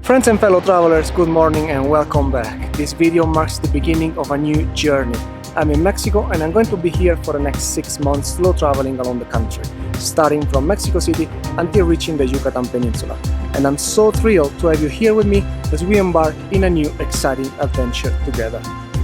Friends and fellow travelers, good morning and welcome back. This video marks the beginning of a new journey. I'm in Mexico and I'm going to be here for the next 6 months slow traveling along the country, starting from Mexico City until reaching the Yucatan Peninsula. And I'm so thrilled to have you here with me as we embark in a new exciting adventure together.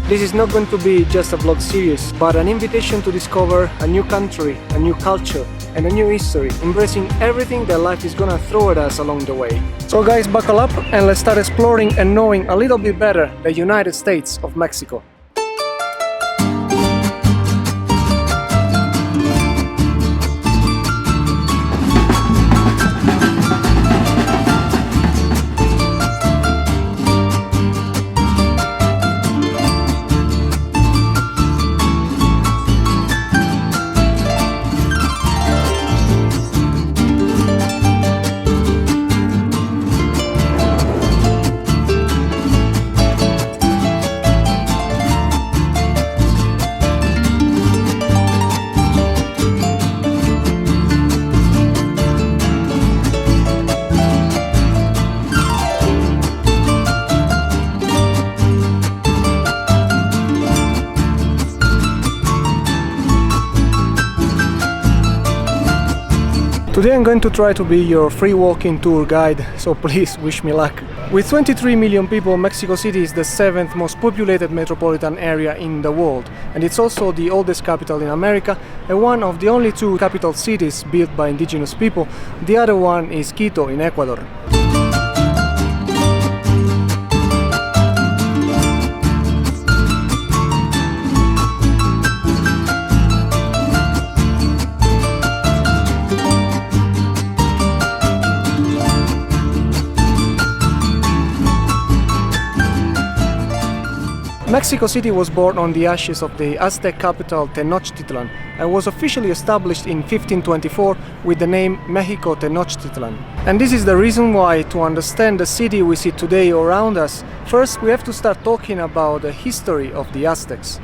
This is not going to be just a vlog series, but an invitation to discover a new country, a new culture, and a new history, embracing everything that life is gonna throw at us along the way. So guys, buckle up and let's start exploring and knowing a little bit better the United States of Mexico. Today I'm going to try to be your free walking tour guide, so please wish me luck. With 23 million people, Mexico City is the 7th most populated metropolitan area in the world, and it's also the oldest capital in America and one of the only 2 capital cities built by indigenous people. The other one is Quito in Ecuador. Mexico City was born on the ashes of the Aztec capital Tenochtitlan and was officially established in 1524 with the name Mexico Tenochtitlan. And this is the reason why, to understand the city we see today around us, first we have to start talking about the history of the Aztecs.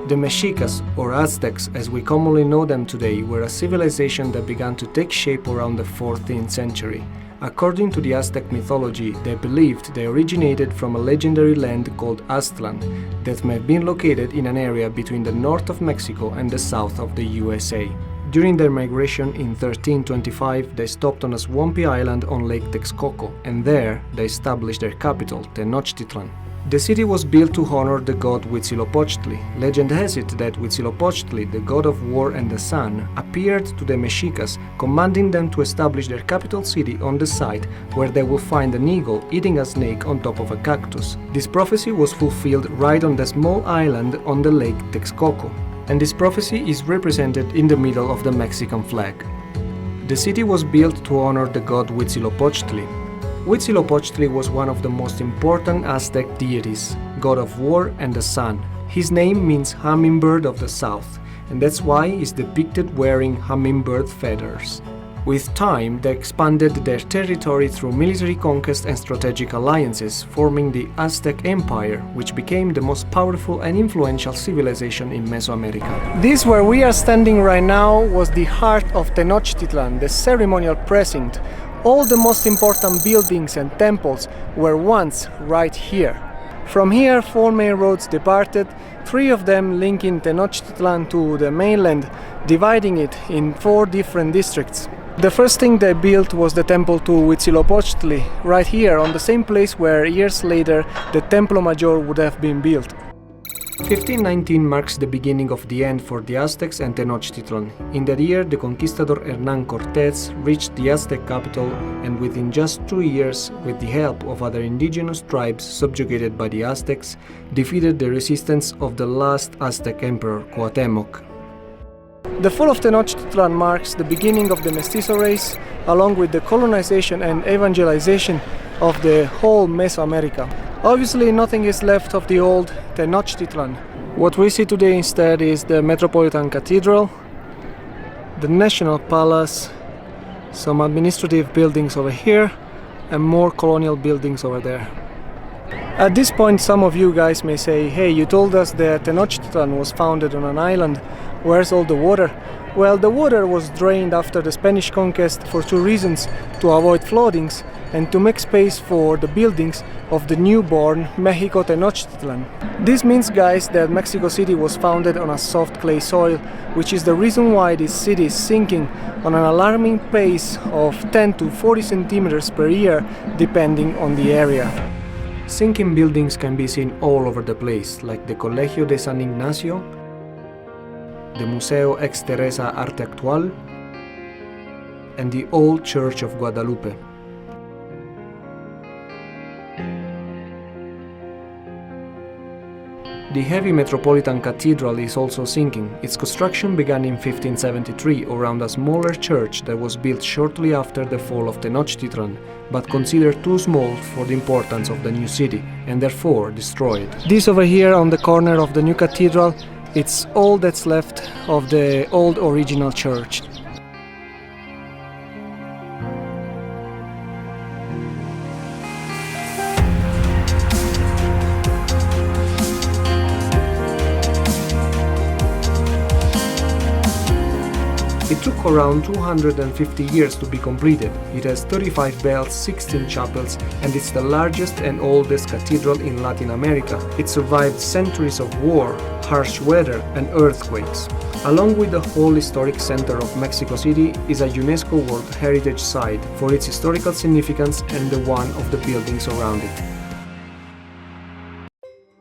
The Mexicas, or Aztecs as we commonly know them today, were a civilization that began to take shape around the 14th century. According to the Aztec mythology, they believed they originated from a legendary land called Aztlan that may have been located in an area between the north of Mexico and the south of the USA. During their migration in 1325, they stopped on a swampy island on Lake Texcoco, and there they established their capital, Tenochtitlan. The city was built to honor the god Huitzilopochtli. Legend has it that Huitzilopochtli, the god of war and the sun, appeared to the Mexicas, commanding them to establish their capital city on the site where they will find an eagle eating a snake on top of a cactus. This prophecy was fulfilled right on the small island on the lake Texcoco, and this prophecy is represented in the middle of the Mexican flag. The city was built to honor the god Huitzilopochtli. Huitzilopochtli was one of the most important Aztec deities, god of war and the sun. His name means hummingbird of the south, and that's why he's depicted wearing hummingbird feathers. With time, they expanded their territory through military conquest and strategic alliances, forming the Aztec Empire, which became the most powerful and influential civilization in Mesoamerica. This where we are standing right now was the heart of Tenochtitlan, the ceremonial precinct. All the most important buildings and temples were once right here. From here, 4 main roads departed, 3 of them linking Tenochtitlan to the mainland, dividing it in 4 different districts. The first thing they built was the temple to Huitzilopochtli, right here on the same place where years later the Templo Mayor would have been built. 1519 marks the beginning of the end for the Aztecs and Tenochtitlan. In that year, the conquistador Hernán Cortés reached the Aztec capital and within just 2 years, with the help of other indigenous tribes subjugated by the Aztecs, defeated the resistance of the last Aztec emperor, Cuauhtémoc. The fall of Tenochtitlan marks the beginning of the Mestizo race, along with the colonization and evangelization of the whole Mesoamerica. Obviously, nothing is left of the old Tenochtitlan. What we see today instead is the Metropolitan Cathedral, the National Palace, some administrative buildings over here, and more colonial buildings over there. At this point, some of you guys may say, hey, you told us that Tenochtitlan was founded on an island, where's all the water? Well, the water was drained after the Spanish conquest for 2 reasons: to avoid floodings and to make space for the buildings of the newborn Mexico Tenochtitlan. This means, guys, that Mexico City was founded on a soft clay soil, which is the reason why this city is sinking on an alarming pace of 10 to 40 centimeters per year, depending on the area. Sinking buildings can be seen all over the place, like the Colegio de San Ignacio, the Museo Ex Teresa Arte Actual, and the Old Church of Guadalupe. The heavy Metropolitan Cathedral is also sinking. Its construction began in 1573 around a smaller church that was built shortly after the fall of Tenochtitlan, but considered too small for the importance of the new city, and therefore destroyed. This over here on the corner of the new cathedral, it's all that's left of the old original church. It took around 250 years to be completed. It has 35 bells, 16 chapels, and it's the largest and oldest cathedral in Latin America. It survived centuries of war, harsh weather, and earthquakes. Along with the whole historic center of Mexico City is a UNESCO World Heritage Site for its historical significance and the one of the buildings around it.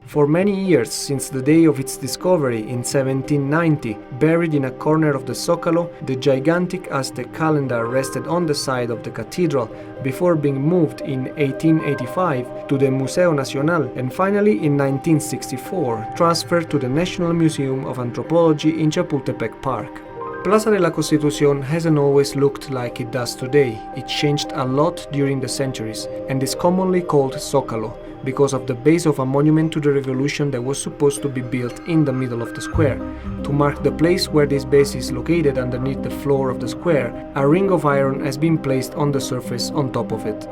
For many years, since the day of its discovery in 1790, buried in a corner of the Zócalo, the gigantic Aztec calendar rested on the side of the cathedral before being moved in 1885 to the Museo Nacional and finally in 1964 transferred to the National Museum of Anthropology in Chapultepec Park. Plaza de la Constitución hasn't always looked like it does today. It changed a lot during the centuries and is commonly called Zócalo because of the base of a monument to the revolution that was supposed to be built in the middle of the square. To mark the place where this base is located underneath the floor of the square, a ring of iron has been placed on the surface on top of it.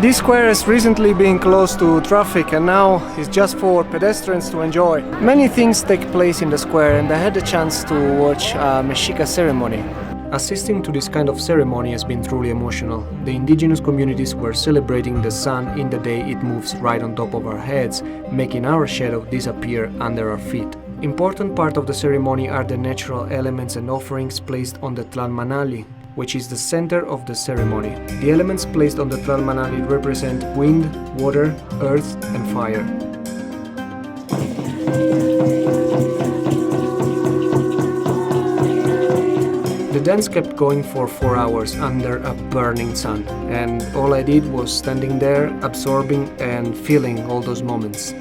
This square has recently been closed to traffic and now is just for pedestrians to enjoy. Many things take place in the square and I had the chance to watch a Mexica ceremony. Assisting to this kind of ceremony has been truly emotional. The indigenous communities were celebrating the sun in the day it moves right on top of our heads, making our shadow disappear under our feet. Important part of the ceremony are the natural elements and offerings placed on the Tlalmanali, which is the center of the ceremony. The elements placed on the Tlalmanali represent wind, water, earth, and fire. The dance kept going for 4 hours under a burning sun, and all I did was standing there, absorbing and feeling all those moments.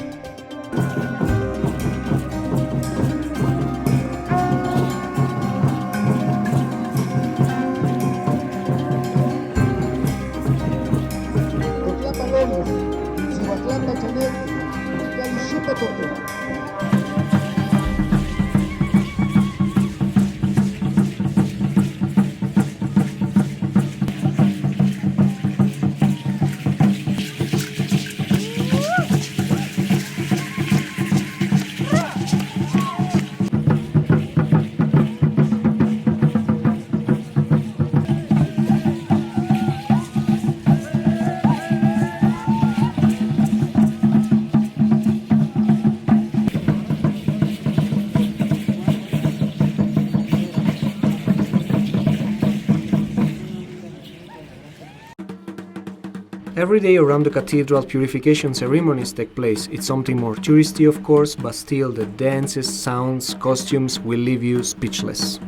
Every day around the cathedral, purification ceremonies take place. It's something more touristy, of course, but still the dances, sounds, costumes will leave you speechless.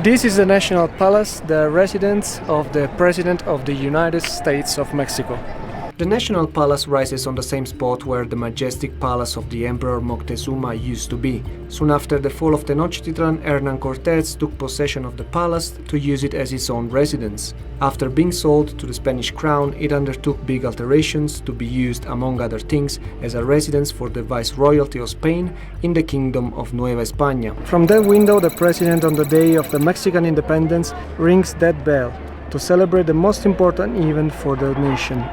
This is the National Palace, the residence of the President of the United States of Mexico. The National Palace rises on the same spot where the majestic palace of the Emperor Moctezuma used to be. Soon after the fall of Tenochtitlan, Hernán Cortés took possession of the palace to use it as his own residence. After being sold to the Spanish crown, it undertook big alterations to be used, among other things, as a residence for the Viceroyalty of Spain in the Kingdom of Nueva España. From that window, the president on the day of the Mexican independence rings that bell to celebrate the most important event for the nation.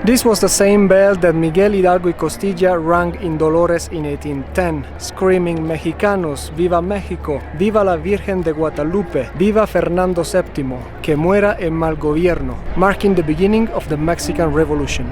This was the same bell that Miguel Hidalgo y Costilla rang in Dolores in 1810, screaming "Mexicanos, viva México, viva la Virgen de Guadalupe, viva Fernando VII, que muera el mal gobierno", marking the beginning of the Mexican Revolution.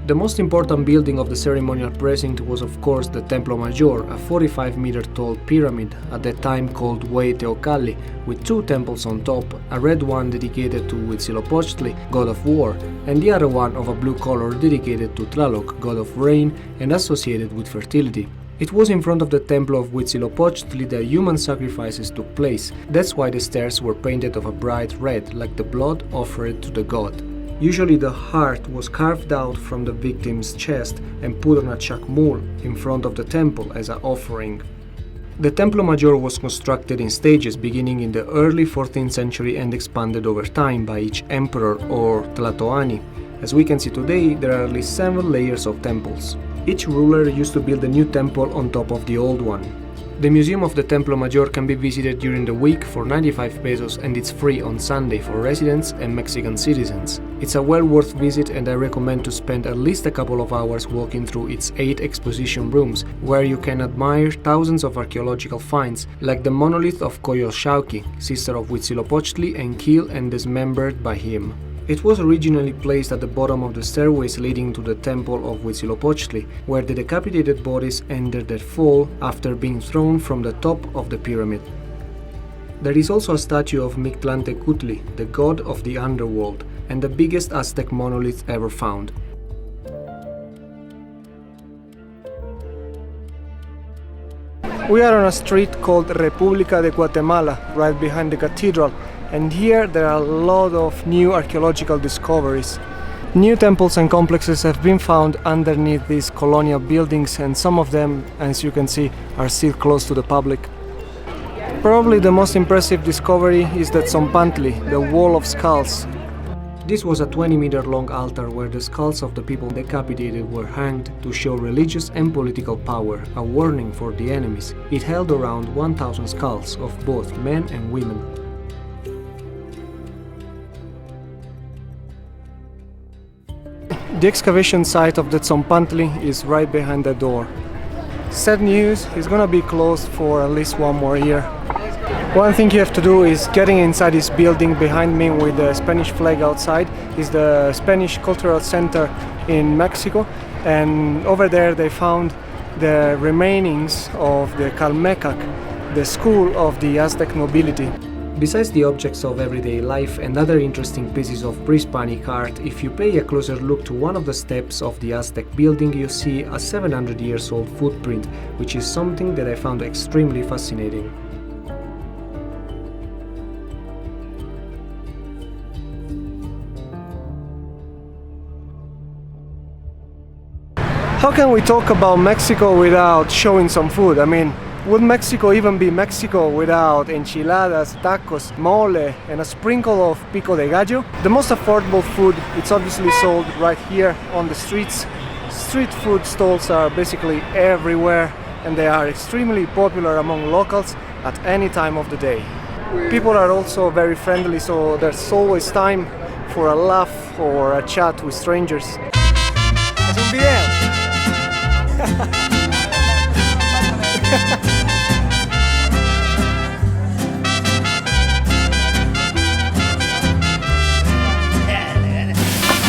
The most important building of the ceremonial precinct was of course the Templo Mayor, a 45-meter-tall pyramid, at that time called Teocalli, with two temples on top, a red one dedicated to Huitzilopochtli, god of war, and the other one of a blue color dedicated to Tlaloc, god of rain and associated with fertility. It was in front of the temple of Huitzilopochtli that human sacrifices took place. That's why the stairs were painted of a bright red, like the blood offered to the god. Usually the heart was carved out from the victim's chest and put on a chacmul in front of the temple as an offering. The Templo Mayor was constructed in stages beginning in the early 14th century and expanded over time by each emperor or Tlatoani. As we can see today, there are at least 7 layers of temples. Each ruler used to build a new temple on top of the old one. The museum of the Templo Mayor can be visited during the week for 95 pesos and it's free on Sunday for residents and Mexican citizens. It's a well worth visit and I recommend to spend at least a couple of hours walking through its 8 exposition rooms, where you can admire thousands of archaeological finds, like the monolith of Coyolxauhqui, sister of Huitzilopochtli and killed and dismembered by him. It was originally placed at the bottom of the stairways leading to the temple of Huitzilopochtli, where the decapitated bodies ended their fall after being thrown from the top of the pyramid. There is also a statue of Mictlantecutli, the god of the underworld, and the biggest Aztec monolith ever found. We are on a street called República de Guatemala, right behind the cathedral, and here there are a lot of new archaeological discoveries. New temples and complexes have been found underneath these colonial buildings, and some of them, as you can see, are still closed to the public. Probably the most impressive discovery is the Zompantli, the wall of skulls. This was a 20-meter-long altar where the skulls of the people decapitated were hanged to show religious and political power, a warning for the enemies. It held around 1,000 skulls of both men and women. The excavation site of the Zompantli is right behind the door. Sad news, it's gonna be closed for at least 1 more year. One thing you have to do is getting inside this building behind me with the Spanish flag outside is the Spanish Cultural Center in Mexico, and over there they found the remainings of the Calmécac, the school of the Aztec nobility. Besides the objects of everyday life and other interesting pieces of pre-Hispanic art, if you pay a closer look to one of the steps of the Aztec building, you see a 700 years old footprint, which is something that I found extremely fascinating. How can we talk about Mexico without showing some food? I mean, would Mexico even be Mexico without enchiladas, tacos, mole, and a sprinkle of pico de gallo? The most affordable food, it's obviously sold right here on the streets. Street food stalls are basically everywhere and they are extremely popular among locals at any time of the day. People are also very friendly, so there's always time for a laugh or a chat with strangers. Es un video.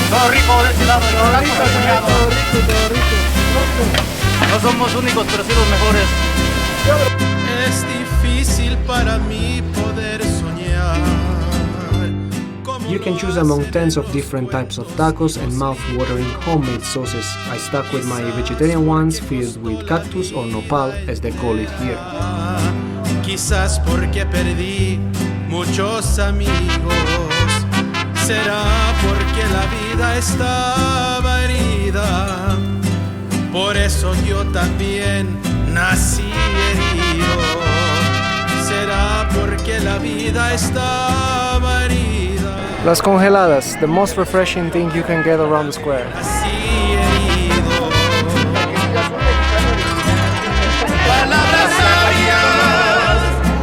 Todo rico de este lado, todo rico. No somos únicos, pero sí los mejores. Es difícil para mí poder soñar. You can choose among tens of different types of tacos and mouth-watering homemade sauces. I stuck with my vegetarian ones filled with cactus or nopal, as they call it here. Quizás porque perdí muchos amigos. Será porque la vida estaba herida, por eso yo también nací herido. Será porque la vida estaba herida. Las congeladas, the most refreshing thing you can get around the square. Nací herido.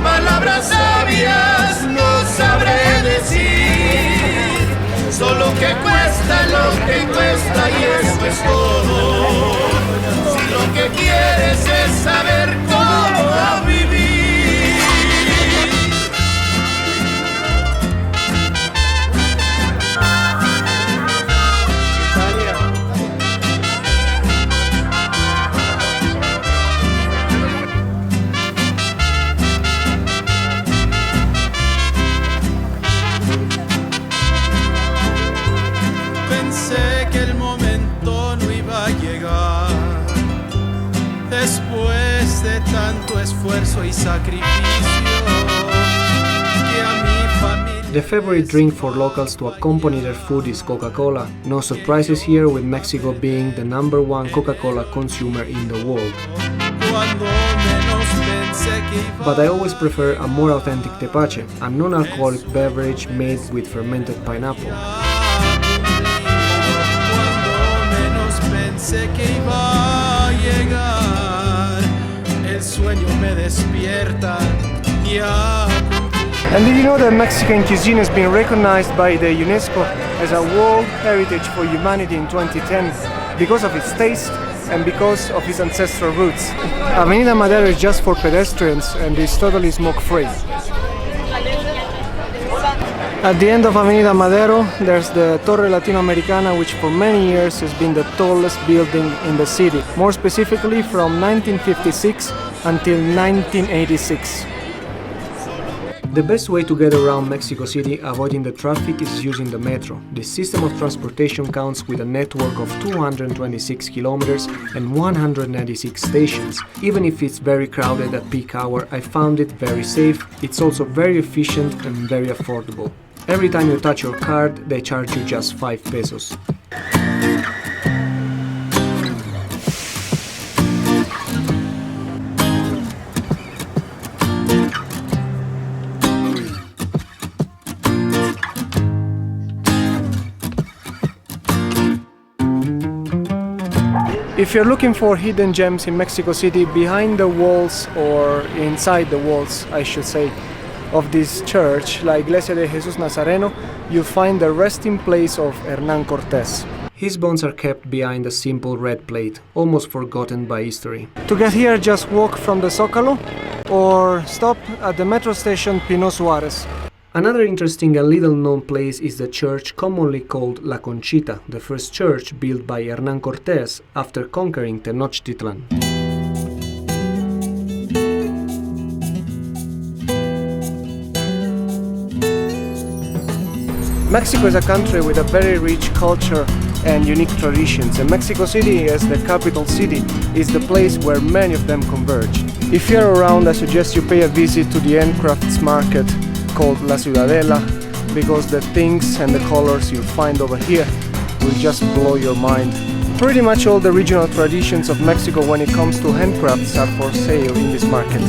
Palabras sabias, no sabré decir. Solo que cuesta lo que cuesta y eso es todo. Si lo que quieres es saber cómo vivir. Pensé que el momento no iba a llegar. Después de tanto esfuerzo y sacrificio que a mi familia... The favorite drink for locals to accompany their food is Coca-Cola. No surprises here, with Mexico being the #1 Coca-Cola consumer in the world. Cuando menos pensé que iba But I always prefer a more authentic tepache, a non-alcoholic beverage made with fermented pineapple. Cuando menos pensé que iba a llegar, el sueño me despierta ya. And did you know that Mexican cuisine has been recognized by the UNESCO as a World Heritage for Humanity in 2010 because of its taste and because of its ancestral roots? Avenida Madero is just for pedestrians and is totally smoke-free. At the end of Avenida Madero, there's the Torre Latinoamericana, which for many years has been the tallest building in the city, more specifically from 1956 until 1986. The best way to get around Mexico City avoiding the traffic is using the metro. The system of transportation counts with a network of 226 kilometers and 196 stations. Even if it's very crowded at peak hour, I found it very safe. It's also very efficient and very affordable. Every time you touch your card, they charge you just 5 pesos. If you're looking for hidden gems in Mexico City, behind the walls, or inside the walls, I should say, of this church, La Iglesia de Jesús Nazareno, you'll find the resting place of Hernán Cortés. His bones are kept behind a simple red plate, almost forgotten by history. To get here, just walk from the Zócalo or stop at the metro station Pino Suárez. Another interesting and little-known place is the church commonly called La Conchita, the first church built by Hernán Cortés after conquering Tenochtitlan. Mexico is a country with a very rich culture and unique traditions, and Mexico City, as the capital city, is the place where many of them converge. If you're around, I suggest you pay a visit to the handicrafts market called La Ciudadela, because the things and the colors you'll find over here will just blow your mind. Pretty much all the regional traditions of Mexico when it comes to handcrafts are for sale in this market.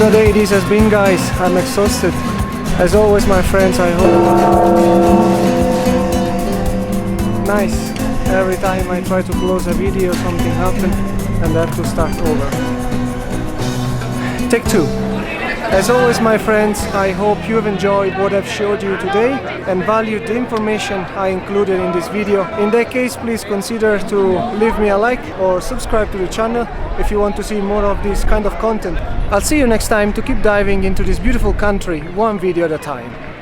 What a day this has been, guys. I'm exhausted. As always, my friends, I hope... Nice. Every time I try to close a video, something happens and I have to start over. Take 2. As always, my friends, I hope you have enjoyed what I've showed you today and valued the information I included in this video. In that case, please consider to leave me a like or subscribe to the channel if you want to see more of this kind of content. I'll see you next time to keep diving into this beautiful country, one video at a time.